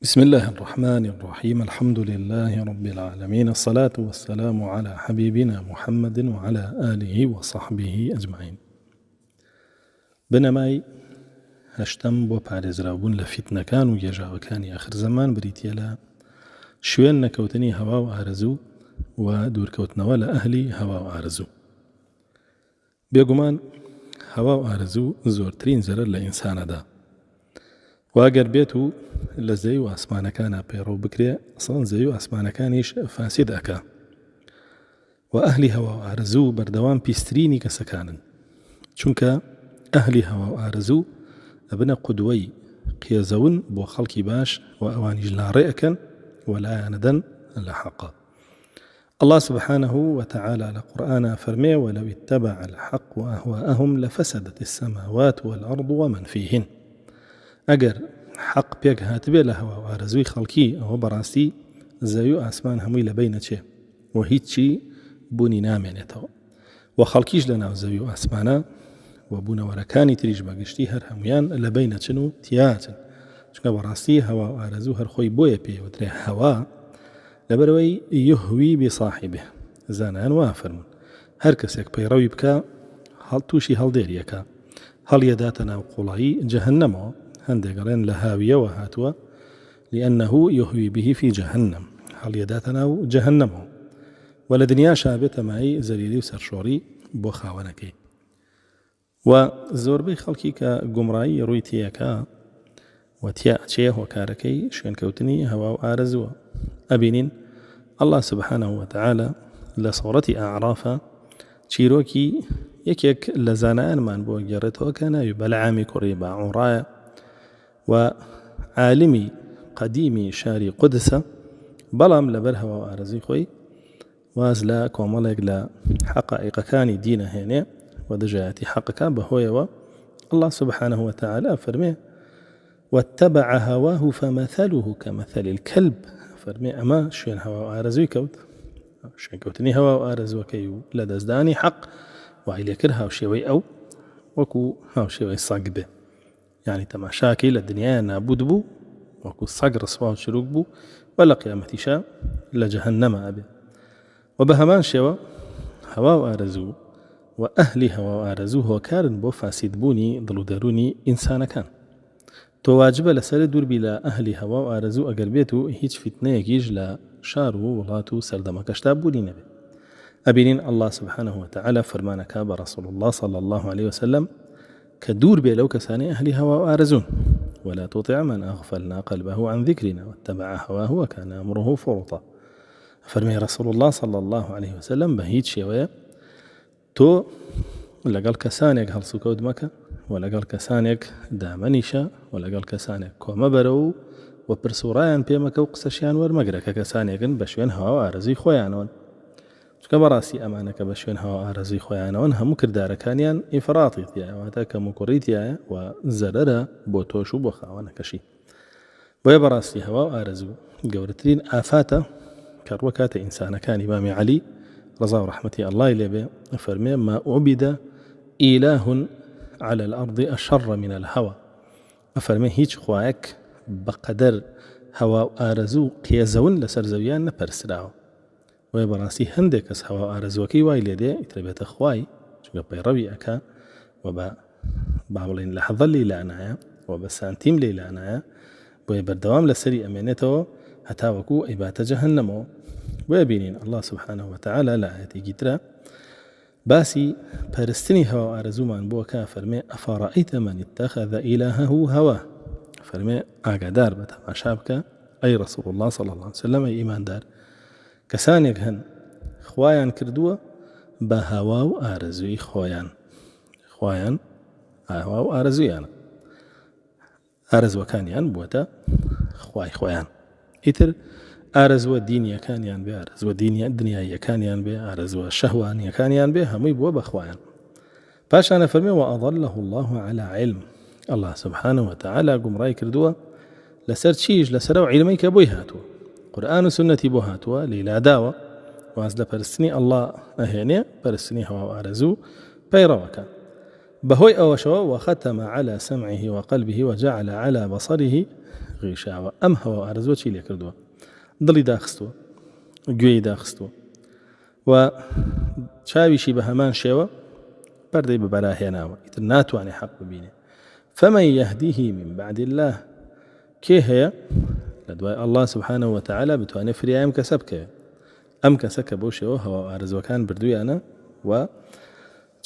بسم الله الرحمن الرحيم. الحمد لله رب العالمين، الصلاة والسلام على حبيبنا محمد وعلى آله وصحبه أجمعين. بنماي هشتم بۆ پارێزراوبوون لە فیتنەکان و گێژاوەکانی آخر زەمان بریتیە لە شوێن نەکەوتنی هەوا و ئارەزوو و دوورکەوتنەوە لە ئەهلی هەوا و ئارەزوو. بێگومان هەوا و ئارەزوو زۆرترین زەرەر لە ئینسانەدا، واگەر بێت و لە زەوی و ئاسمانەکانە پەیڕەو بکرێ، ئەسڵەن زەوی و ئاسمانەکانیش فاسید ئەکا و ئەهلی هەوا و ئارەزوو بەردەوام پیسترینی کەسەکانن، چونکە ئەهلی هەوا و ئارەزوو ئەبنە قودوەی قێزەون بۆ خەڵکی باش و ئەوانیش لاڕێ ئەکەن و لایەنەدەن لە حەقا. الله سبحانه وتعالى لقرآن فرمي: ولو اتبع الحق أهواءهم لفسدت السماوات والأرض ومن فيهن. ئەگەر حەق پێک هاتبێ لە هەوا و ئارەزووی خەڵکی، ئەوە بەڕاستی زەوی و ئاسمان هەمووی لە بین نەچێ و هیچی بوونی نامێنێتەوە و خەڵکیش لە ناو زەوی و ئاسمانە و بوونەوەرەکانی تریش بەگشتی هەر هەمویان لە بین نەچن و تیاچن، چونکە بەڕاستی هەوا و ئارەزوو هەر خۆی بۆیە پێوترێ هەوا لەبەرەوەی یهوی بصاحبه. زانایان وا فەرمون هەر کەسێک پەیڕەوی بکە تووشی هەڵدێریەکە، هەڵیەداتە ناو قوڵایی جەهەنەمەوە. هەندێکڵێن لە هاویەوە هاتووە لأنه يهوي به في جهنم، هەڵیەداتە ناو جەهەنەمەوە و لە دنیا شابێتە مای زەریری و سەرشۆڕی بۆ خاوەنەکەی. و زۆربەی خەڵکی کە گومڕایی ڕووی تیەکە و تیا ئەچێ هۆکارەکەی شوێنکەوتنی هەوا و ئارەزووە. ئەبینین الله سبحانه وتعالى لە سوورەتی ئەعرافە چیرۆکی یەکێک لە زانایانمان بۆ گێڕێتەوە کە ناوی بەلعامی کوڕی باعوڕایە و عالمی قدیمی شاری قودسە، بەڵام لەبەر هەوا و ئارەزووی خۆی واز لە کۆمەڵێک لە حەقائیقەکانی دینە هێنێ و دژایەتی حەقەکە بەهۆیەوە. الله سبحانه وتعالى فەرمێ: واتبع هواه فمثله كمثل الكلب. فەرمێ ئەمە شوێن هەوا و ئارەزووی کەوت، شوێنکەوتنی هەوا و ئارەزوەکەی و لە دەستدانی حەق وای لێکرد هاوشێوەی ئەو وەکو هاوشێوەی سەگ بێ، یعنی تەماشاکەی لە دنیای نابود بوو وەکو سەگ ڕسوا و چروک بوو و لە قیامەتیشا لە جەهەنەمە ئەبێ. و بە هەمان شێوە هەوا و ئارەزوو و ئەهلی هەوا و ئارەزوو هۆکارن بۆ فاسیدبوونی دڵ و دەرونی ئینسانەکان. تۆ واجبە لەسەر دووربی لە ئەهلی هەوا و ئارەزوو ئەگەر بێت و هیچ فیتنەیەکیش لە شار و وڵات و سەردەمەکەشتا بوونی نەبێت. ئەبینین الله سبحانه وتعالى فەرمانەکە بە رسول الله صلى الله عليه وسلم کە دوور بێ لەو کەسانەی ئەهلی هەوا و ئارەزوون: ولا تطع من أغفلنا قلبه عن ذكرنا واتبع هواه وكان أمره فرطا. فەرمێ رسول الله صلى الله عليه وسلم بە هیچ شێوەیە تۆ لەگەڵ کەسانێک هەڵسوکەوت مەکە و لەگەڵ کەسانێک دامەنیشە و لەگەڵ کەسانێک کۆمە بەرە و پرسوڕایان پێمەکە و قسەشیان وەرمەگرە کە کەسانێکن بە شوێن هەوا و ئارەزووی خۆیانەوەن، چونکە بەڕاستی ئەمانەکە بە شوێن هەوا و ئارەزووی خۆیانەوەن هەموو کردارەکانیان ئیفراتی تایە، واتە کەم و کوڕی تایە و زەرەرە بۆ تۆش و بۆ خاوەنەکەشی. بۆیە بەڕاستی هەوا و ئارەزوو گەورەترین ئافاتە کە ڕوەکاتە ئینسانەکانی. ئیمامی عەلی ڕەزا و ڕەحمەتی ئەڵڵای لێبێ فەرمێ: ما عوبد إله على الأرض أشر من الهوى. ئەفەرمێ هیچ خوایەک بەقەدەر هەوا و ئارەزوو قێزەون لەسەر زەویان نەپەرسراوە. وە بەڕاستی هەندێک کەس هەوا و ئارەزوەکەی وای لێدێ ئیتر بێتە خوای، چونکە پەیڕەوی ئەکا و بە با بڵێن لە حەڤەل لەیلانایە و بە سانتیم لەیلانایە، بۆیە بەردەوام لەسەری ئەمێنێتەوە هەتا وەکو ئەیباتە جەهەنەمەوە. بۆیە بینین الله سبحانه وتعالى لە ئاەتێکی ترە باسی پەرستنی هەوا و ئارەزوومان بۆ کا فەرمێ: ئەفەڕەئەیتە مەن اتەخەذە ئیلەهەهو هەواه. فەرمێ ئاگادار بە تەماشا بکە ئەی رسول الله صلى الله عليه وسلم، ئەی ئیماندار، کەسانێک هەن خوایان کردووە بە هەوا و ئارەزووی خۆیان، خوایان هەوا و ئارەزوویانە، ئارەزوەکانیان بووەتە خوای خۆیان. ئیتر ئارەزوە دینیەکانیان بێ، ئارەزوە دنیاییەکانیان بێ، ئارەزوە شەهوانیەکانیان بێ، هەمووی بووە بە خوایان. پاشانە فەرمێ: وأضله الله على علم. الله سبحانه وتعالى گومڕای کردووە لەسەر چیش؟ لەسەر ئەو عیلمەی کە بۆی هاتووە، قورئان و سنەتی بۆ هاتووە، لەیلاداوە واز لە پەرستنی الله ئەهێنێ، پەرستنی هەوا و ئارەزوو پەیڕەوەکە. بهوي أوشوا وختم على سمعه وقلبه وجعل على بصره غیشاوە ئەم هەوا ئارزووە چی لێ کردووە دڵی داخستووە گوێی داخستووە و چاویشی بە هەمان شێوە پەردەی بەبەراهێناوە ئیتر ناتوانێ حەق ببینێ فمن يهديه من بعد الله کێ هەیە لە دوای الله سبحانه وتعالى بتوانێت فریایم کەسە بکەوێت ئەم کەسە کە بۆ شێوە هەوا ئارزوەکان بردوویانە و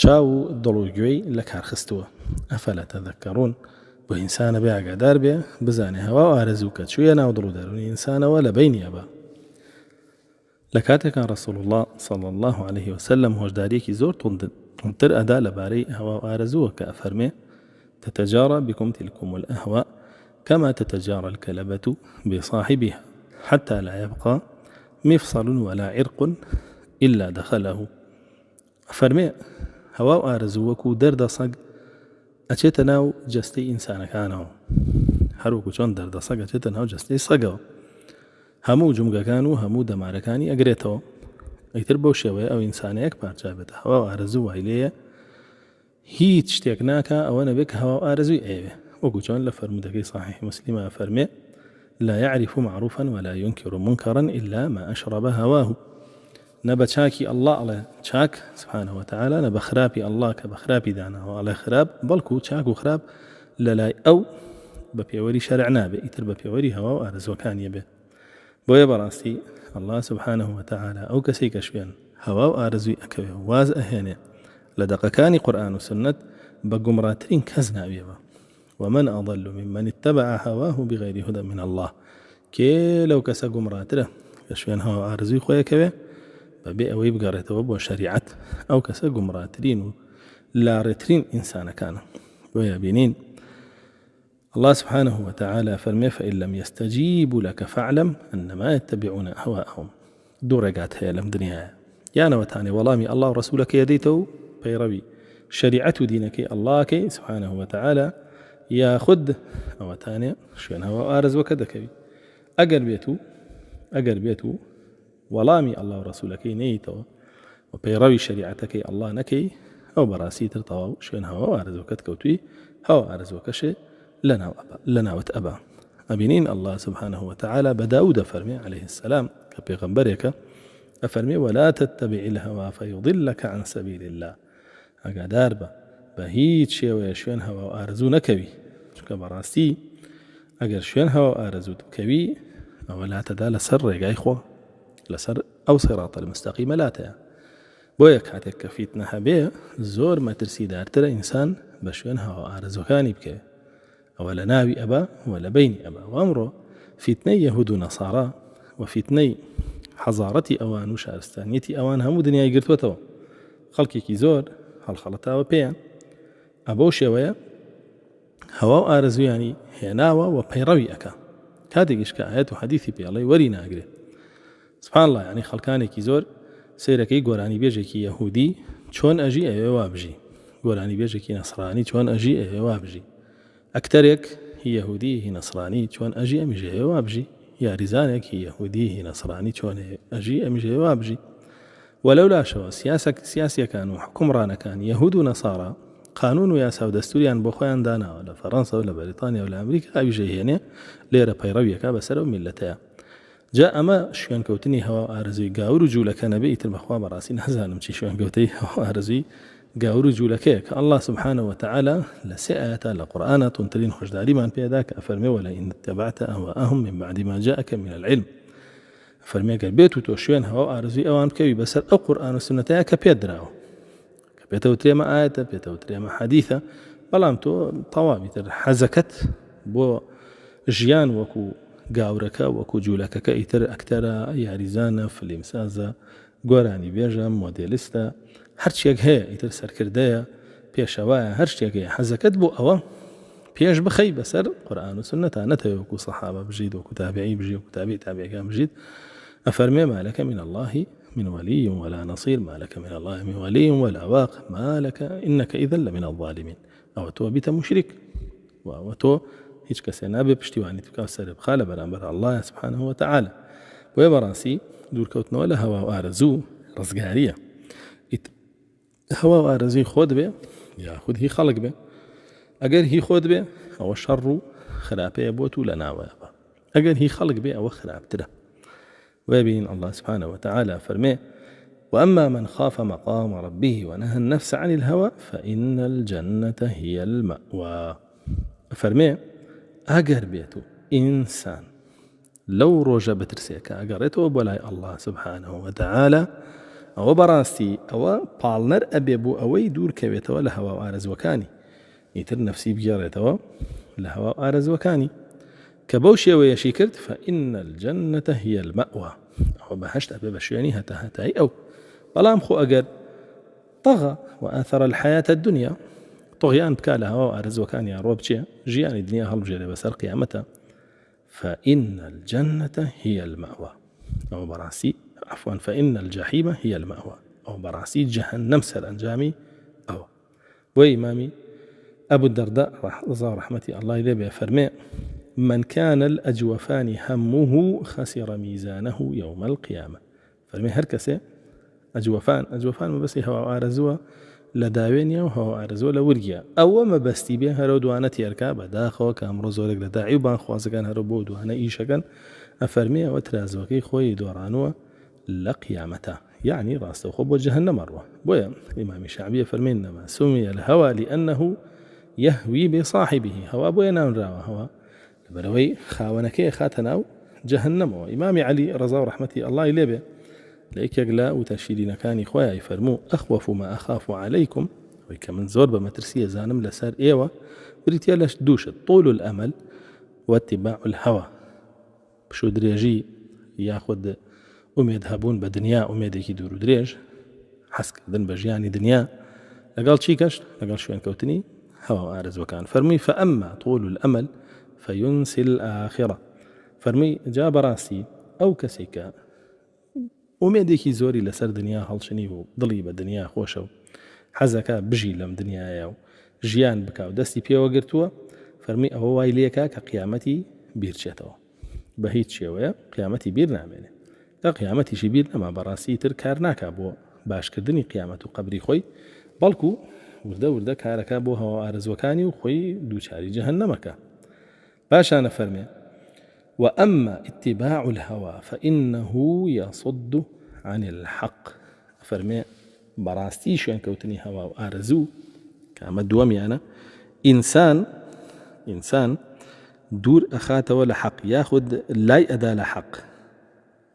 چاو و دڵ و گوێی لە کارخستووە ئەفەلا تەذەکەڕون بۆ ئینسانە بێ ئاگادار بێ بزانێ هەوا و ئارزوو کە چوویە ناو دڵ و دەرونی ئینسانەوە لە بینیە بە لە کاتێکان رسول الله صلى الله عليه وسلم هۆشداریەکی زۆر تونتر ئەدا لەبارەی هەوا و ئارزووە کە ئەفەرمێ تتجارى بكم تلكم الأهواء كما تتجارى الكلبة بصاحبها حتى لا يبقى مفصل ولا عرق إلا دخله فرمي هوا وآرزوكو درد صق أجتناو جستي إنسان كانوا هروكو چون درد صق أجتناو جستي صقو همو جمقا كانوا همو دماركاني أقريتو ئەیتر بەو شێوەیە ئەو ئینسانەیەک پارچا بێتە هەوا و ئارزوو وای لێیە هیچ شتێک ناکە ئەوە نەبێت کە هەوا و ئارزووی ئەوێ وەکو چۆن لە فەرمودەکەی صحیح مسلمە فەرمێ لا يعرف معروفا ولا ينكر منكرا إلا ما أشرب هواه نبا چاكي الله على چاك سبحانه وتعالى نبا خرابي الله كبخرابي دانا وعلى خراب بلكو چاك وخراب للاي أو ببيوري شرعنا به إتر ببيوري هوا وآرزو كان يبه بويا براستي الله سبحانه وتعالى أو كسيك شوين هوا وآرزوي أكوي واز أهيني لدقكاني قرآن وسنة بقمراتين كزنا بيبا ومن أضل ممن اتبع هواه بغير هدى من الله كي لو كسا قمراتره كشوين هوا وآرزوي خويا كوي ببيع ويبقى وبو شريعة أو كسا قمراترين لا رترين إنسان كان ويا بينين الله سبحانه وتعالى فرمي فإن لم يستجيبوا لك فاعلم أنما يتبعون أهواءهم دورقات هي لم دنيا يعني وتعني والله الله ورسولك يديته بيروي شريعة دينك الله كي سبحانه وتعالى ياخد أو تاني شوين هوا آرز وكذا أقر بيتو ولامي الله ورسولك نيتو وبيروي شريعتك الله نكي أو براسي ترطوا شوين هوا آرز وكتكوتوي هوا آرز وكشي لنا وتأبا أبينين الله سبحانه وتعالى بداود فرمي عليه السلام كبيغمبرك أفرمي ولا تتبع الهوى فيضلك عن سبيل الله أقادار بهيت شيء ويشوين هوا وآرزو نكوي شكا براستي أقر شوين هوا وآرزو تكوي أو لا تدا لسر يقايخوا لسر أو صراط المستقيم لا تيا بويك هاتك كفيتنا هبيه زور ما ترسي دارتر إنسان بشوين هوا وآرزو كاني بكوي ولا ناوي أبا ولا بيني أبا وأمره فتني يهود ونصارى وفتني حضارتي أوان وشارستانيتي أوان همو دنيا يقرتوتو خلقي كي زور هالخلطة وبيان أبو شوية هوا وآرزو يعني هناوة وبيروي أكا هذه إشكا آيات وحديثي بي الله ورينا أقري سبحان الله يعني خلقاني كي زور سيركي قراني بيجي كي يهودي چون أجي أيوة بجي قراني بيجي كي نصراني چون أجي أيوة بجي أكترك هي يهودي هي نصراني چون أجي أمجي وابجي يا رزانك هي يهودي هي نصراني چون أجي أمجي وابجي ولولا شو سياسة كانوا حكمران كان يهود ونصارى قانون وياسا ودستوريان بخوان دانا ولا فرنسا ولا بريطانيا ولا أمريكا أبجي هنا ليرة بيروية بسر وملتها جاء ما شوان كوتني هوا أرزي قاورو جولك نبيت المخوا براسي نهزانم شي شوان كوتي هوا أرزي قاورو جولكيك الله سبحانه وتعالى لسئات لقرآن تنترين خجداري من بيداك أفرمي ولئن اتبعت أهواءهم من بعد ما جاءك من العلم أفرمي قلبيت وتوشوين هوا أرزي أوان كوي بس أو قرآن والسنة كبيدراو كبيتو تريما آية بيتو تريما حديثة بلامتو طوابي حزكت بو جيان وكو قاورك وكو جولك كإتر أكتر ياريزانا في الإمسازة قراني بيجا موديلستا هرچیەک هەیە ئیتر سەرکردەیە پێشەوایە هەر شتێک هەیە حەزەکەت بۆ ئەوە پێش بخەی بەسەر قورئان و سنەتە نەتەوێ وەکو سەحابە بژیت وەکو تابعی بژی وەکو تابعی تابعیەکان بژیت ئەفەرمێ ما لك من الله من ولي ولا نصير ما لك من الله من ولي ولا واق ما لك إنك إذا لمن الظالمين أو تۆ بیتە مشرک و تۆ هیچ کەسێ نابێ پشتیوانیت بکات سەر بخا لە بەرامبەر الله سبحانه وتعالى بۆیە بەڕاستی دوورکەوتنەوە لە هەوا و ئارەزوو ڕزگاریە هوا وآرزي خود به يا خود هي خلق به اگر هي خود به او شر خلافه بوتو لنا وابا أجل هي خلق بي أو خرابتره. ويبين الله سبحانه وتعالى فرمي: وأما من خاف مقام ربه ونهى النفس عن الهوى فإن الجنة هي المأوى. فرمي أجر بيتو إنسان لو روجا بترسيك أجريتو بولاي الله سبحانه وتعالى أو براسي أو بالنر أبيبو أوي دور كبيتو لهوا وآرز وكاني يتر نفسي بجاريتو لهوا وآرز وكاني كبوشي ويشيكرت فإن الجنة هي المأوى. أو بهشت أبيب الشياني هتاي أو بلام خو أجر طغى وآثر الحياة الدنيا طغيان بكالها وآرز وكاني يا روبتشي جياني الدنيا هلبجري بسر قيامتها فإن الجنة هي المأوى أو براسي عفوا فإن الجحيم هي المأوى أو براسي جهنم سرانجامي أو وإمامي أبو الدرداء رحمة الله إليه فرمي: من كان الأجوفان همه خسر ميزانه يوم القيامة. فرمي هركسي أجوفان ما بس هوا أرزوا لداوينيا وهوا أرزوا لورجيا أو ما بستي بها هرو دوانا تيركا بداخو كامرو زورك لداعي وبان خوازكان هرو بو دوانا إيشكن أفرمي وترازوكي خوي دورانوا لقيامته يعني راس وخب وجهنم مروه. بويا الإمام الشعبي فرمي: إنما سمي الهوى لأنه يهوي بصاحبه. هوا بويا نام راوا هوا بروي خاونكي خاتناو جهنم. وإمام علي رضا رحمة الله إليه ليك يقلا وتشيرين كان خويا يفرمو: أخوف ما أخاف عليكم ويكمن زور بمترسية زانم لسار إيوة بريت يلاش دوش طول الأمل واتباع الهوى. بشو دريجي ياخد أميد هابون بدنيا أميد يدورو دريج حسك ذن بجياني دنيا لقال شيكش لقال شوين كوتني هوا آرز وكان. فرمي: فأما طول الأمل فينسي الآخرة. فرمي جاب راسي أو كسيكا وميديكي زوري لسر دنيا هالشنيه ضلي بدنيا خوشو حزكا بجي لم دنيا ياو جيان بكاو دستي بيو وقرتوا. فرمي أهو وايليكا كقيامتي بيرشتو بهيت شوية قيامتي بير نعمله قيامتي شي بير نما براسي تركارناكا بو باش كردني قيامتو قبري خوي بلكو ورده كاركا بو هوا آرزوكاني وخوي دوشاري جهنمكا. باش أنا فرمي: وأما اتباع الهوى فإنه يصد عن الحق. فرمي براستي شوين كوتني هوا وآرزو كما دوامي أنا إنسان دور أخاته ولا حق ياخد لا يأدى لحق.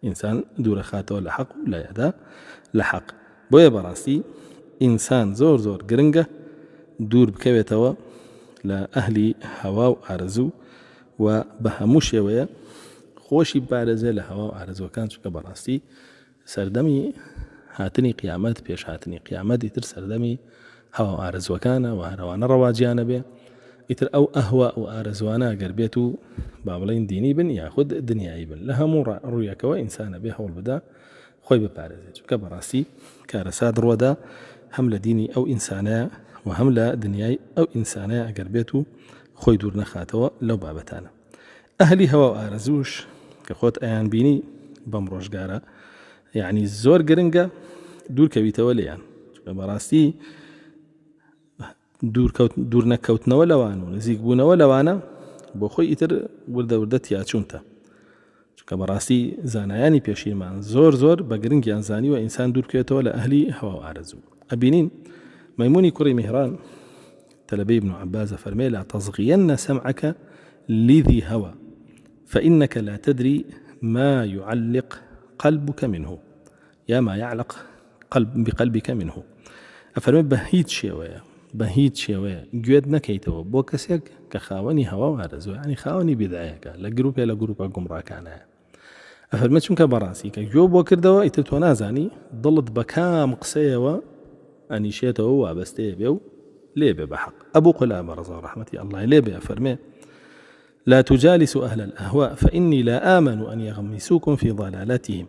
إنسان دور أخاته ولا حق لا يأدى لحق. بويا براستي إنسان زور قرنجة دور بكويتوا لأهلي هوا وآرزو وبهموش يويا خوشي بارزة لهوا وآرزو كان شكا براستي سردمي هاتني قيامات بيش هاتني قيامات يتر سردمي هوا وآرزو كان وهروانا رواجيانا بي يتر أو أهواء وآرزوانا قربيتو بابلين ديني بن ياخد دنياي بن لهمو رؤيك وإنسان بيها والبدا خوي ببارزة شكا براستي كارساد رودا هم لديني أو إنسانا وهم لدنياي أو إنسانا قربيتو خوي دور نخاتوا لو بابتانا أهلي هوا وآرزوش كخوت أيان بيني بمروش قارا يعني زور قرنقة دور كبيتوا ليان براستي دور نكوتنا ولوانو نزيق بونا ولوانا بوخوي إتر ورده تياتشونتا كبراستي زانياني بيشير معن زور بقرنقي أنزاني وإنسان دور كبيتوا لأهلي هوا وآرزو. أبينين ميموني كري مهران تلبي ابن عباس فرمي: لا تصغين سمعك لذي هوى فإنك لا تدري ما يعلق قلبك منه يا ما يعلق بقلبك منه. أفرمي بهيت شوية جود نكيتو بوكسيك كخاوني هوا وارزو يعني خاوني بدعيك لجروب قمراك عنها. أفرمي شنك براسي كجو بوكردوا يتتونازاني ضلت بكام قسيوة أني شيته وابستي بيو ليبه بحق. أبو قلابة رضا رحمة الله ليبه أفرمي: لا تجالسوا أهل الأهواء فإني لا آمن أن يغمسوكم في ضلالاتهم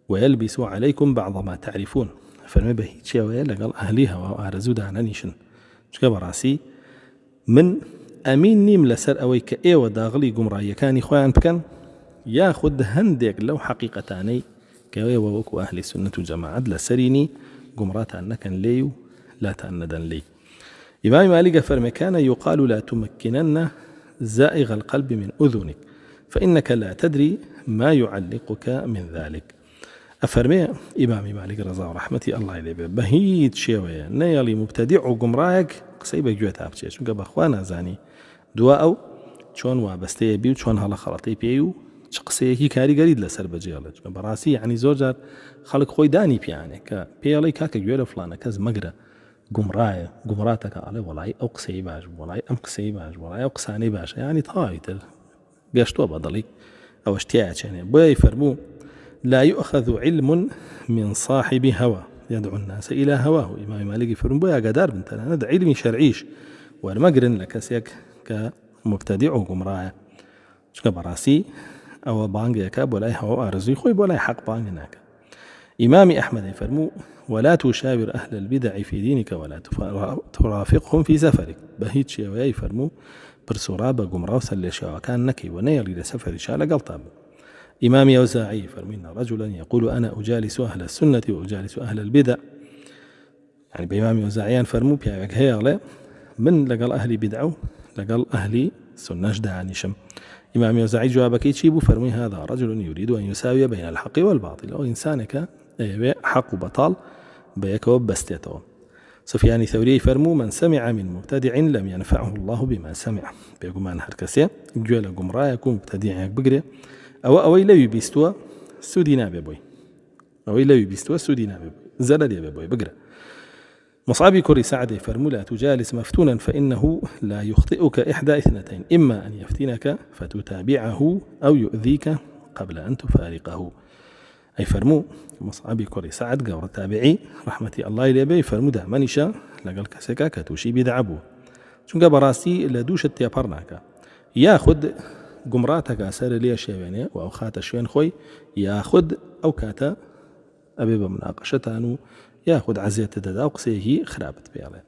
ويلبسوا عليكم بعض ما تعرفون. فرمي بهيت شيء لقال أهليها وآرزو دعنانيشن شكبر راسي من أمين نيم لسر أويك إيوة داغلي قمرايا كاني خوان بكن ياخد هندك لو حقيقتاني كوي ووكو أهل السنة جماعة لسريني قمرات أنك ليو لا تأندن لي. إمام مالك فرمي: كان يقال لا تمكنن زائغ القلب من أذنك فإنك لا تدري ما يعلقك من ذلك. أفرمي إمامي مالك رضا ورحمتي الله عليه بهيت شوية نيالي مبتدع وقمراك قسيبك جوتها بشي شنك بأخوانا زاني دواء أو چۆن وابەستەیە بی و چۆن هەڵە خەڵەتەی پێی و چ قسەیەکی کاریگەریت لەسەر بەجێڵێت بەڕاستی یعنی زۆر جار خەڵک خۆی دانی پیانێ کە پێڵی کاکە گوێ لە فڵانە کەس مەگرە گومڕایە گومڕاتەکە ئەڵێ وەڵی ئەو قسەی باش وەڵی ئەم قسەی باش وەڵی ئەو قسانەی باشە ینی تەواویتر گەشتووە بەدڵی ئەوەش تیاچێنێ بۆیە فەرموو لا يؤخذ علم من صاحب هوى يدعو الناس إلى هواه. إمام مالك فرموو بۆیە ئاگادار بن تەنانەت علمی شەرعیش وەرمەگرن لە کەسێک کە مبتدع و گومڕایە چکە بەڕاستی ئەوە بانگێکە بۆ لای هەوا ئارزوی خۆی بۆ لای حەق بانگ ناکە. إمامي أحمد فرمو ولا تشاور أهل البدع في دينك ولا ترافقهم في سفرك بهيت شيء فرمو برسورا بقمرا وسل شيء كان نكي ونيلي لسفر شال قلطاب. إمامي أوزاعي فرمينا رجلا يقول أنا أجالس أهل السنة وأجالس أهل البدع يعني بإمامي أوزاعيان فرمو بيعك هيغلي من لقل أهل بدعو لقل أهل سنة جدانشم. إمامي أوزاعي جوابك يجيب فرمي هذا رجل يريد أن يساوي بين الحق والباطل أو إنسانك حق وبطال بيك وبستيته. سفيان ثوري فرمو من سمع من مبتدع لم ينفعه الله بما سمع بيقول ما نهر كسي جوال قمرا يكون مبتدع بقري أو لو يبيستوا سودينا ببوي أو لو يبيستوا سودينا ببوي زلل ببوي بقري. مصعب كري سعد فرمو لا تجالس مفتونا فإنه لا يخطئك إحدى اثنتين إما أن يفتنك فتتابعه أو يؤذيك قبل أن تفارقه. أي فرمو مصعب كري سعد قور التابعي رحمتي الله إليه فرمو دا منشا لقل كسكا كتوشي بدعبو چونك براسي لدوش التيابرناك ياخد قمراتك أسر لي شيويني وأو خات شوين خوي ياخد أو كاتا أبي بمناقشتانو ياخد عزية تددا وقسيه خرابت بيالي.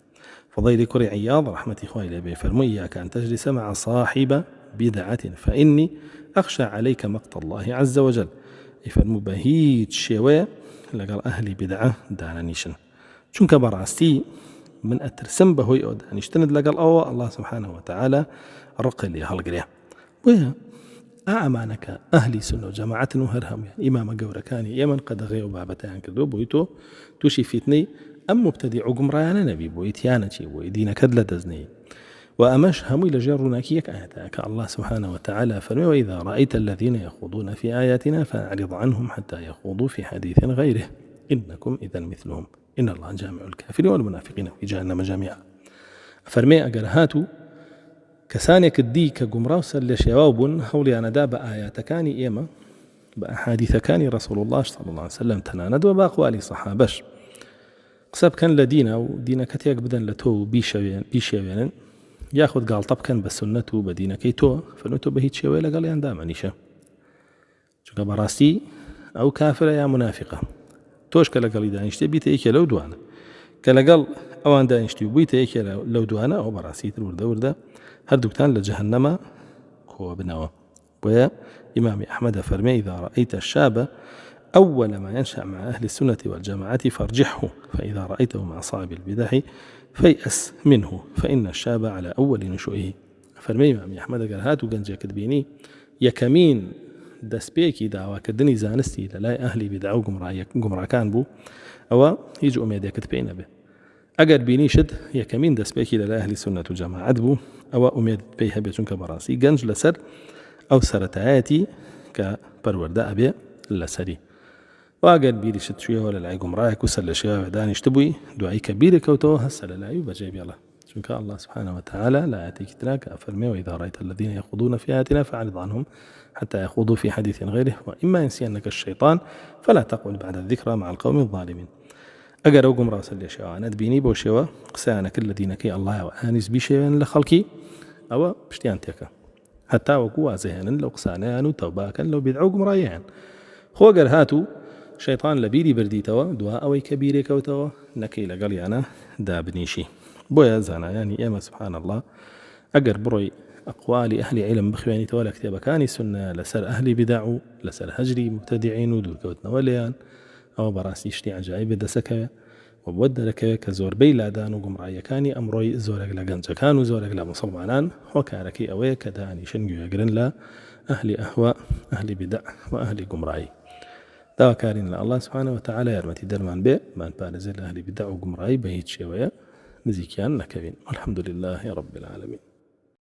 فضيل كري عياض رحمتي خوي إليه فرمو إياك أن تجلس مع صاحب بدعة فإني أخشى عليك مقت الله عز وجل. يفرمو بهيت شوية لقال أهلي بدعة دانانيشن چونك براستي من أترسم بهوي أو دانيشتند لقال الله سبحانه وتعالى رقل لي هالقرية ويا أعمانك أهلي سنة وجماعة وهرهم يعني إمام قوركاني يمن قد غيو بابتان كردو بويتو توشي فيتني أم مبتدع قمريانا نبي بويتيانتي ويدينا كدل دزني وأمش هم إلى جرناكيك آياتك الله سبحانه وتعالى فرمي وإذا رأيت الذين يخوضون في آياتنا فأعرض عنهم حتى يخوضوا في حديث غيره إنكم إذا مثلهم إن الله جامع الكافرين والمنافقين في جهنم جميعا. فرمي أقرهاتو كسانك الديك قمراوس اللي شواب هولي أنا داب آياتكاني إيما بأحاديثكاني رسول الله صلى الله عليه وسلم تناند وباقوالي صحابش قسب كان لدينا ودينا كتيك بدن لتو بيشيوين ياخذ قال طب كان بسنته بدينا كيتو فنتو بهيت شوي قال لي عندها مانيشا شو براستي او كافره يا منافقه توش كلا قال دانشتي بيت ايك لو دوانا كلا قال او ان دانشتي بيت ايك لو دوانا او براسي ورده هردوكتان لجهنم كو بنوا ويا امام احمد فرمي اذا رايت الشاب اول ما ينشا مع اهل السنه والجماعه فارجحه فاذا رايته مع صاحب البدع فيأس منه فإن الشاب على أول نشوئه. فرمي إمام أحمد قال هاتو قنجة كدبيني يكمين دسبيكي دعوة كدني زانستي للاي أهلي بدعو قمرا كان بو أو يجو أميدي كتبين به أقر بيني شد يكمين دسبيكي للاي أهلي سنة جماعة بو أو أميد بيها بيتونك براسي قنج لسر أو سرتاياتي كبروردا أبي لسري واقل بيري شد شوية ولا العي قمرايك وسل شوية وعداني اشتبوي دعي كبيري كوتوه هسل لا يبجيب يلا شنك الله سبحانه وتعالى لا يأتيك تراك أفرمي وإذا رأيت الذين يخوضون في آياتنا فأعرض عنهم حتى يخوضوا في حديث غيره وإما ينسينك الشيطان فلا تقعد بعد الذكرى مع القوم الظالمين. أقر قمرا وسل شوية أنا دبيني بو شوية قسانك الذين كي الله وآنس بشيء لخلقي أو بشتيانتك حتى وقوا زهنا لو قسانيان وتوباكا لو بيدعو قمرايان خو أقر هاتو شيطان لبيري برديتوا دواء أوي كبيري كوتوا نكي لقلي أنا دابنيشي بويا زانا يعني إما سبحان الله أقر بروي أقوال أهل علم بخواني تولا كتابة كاني سنة لسر أهلي بدعو لسر هجري مبتدعين ودول كوتنا وليان أو براسي اشتي عجائب دسكا وبود لك كزور بيلادان وقمرايا كاني أمروي زورك لقنجا كانوا زورك لمصلبانان وكاركي أوي كداني شنجو يقرن لا أهل أهواء أهل بدع وأهل قمرعي داوا كارين الله سبحانه وتعالى يرمتي درمان بي من بارزل أهل بدع وقمرعي بهيت شوية نزيكيان نكبين والحمد لله رب العالمين.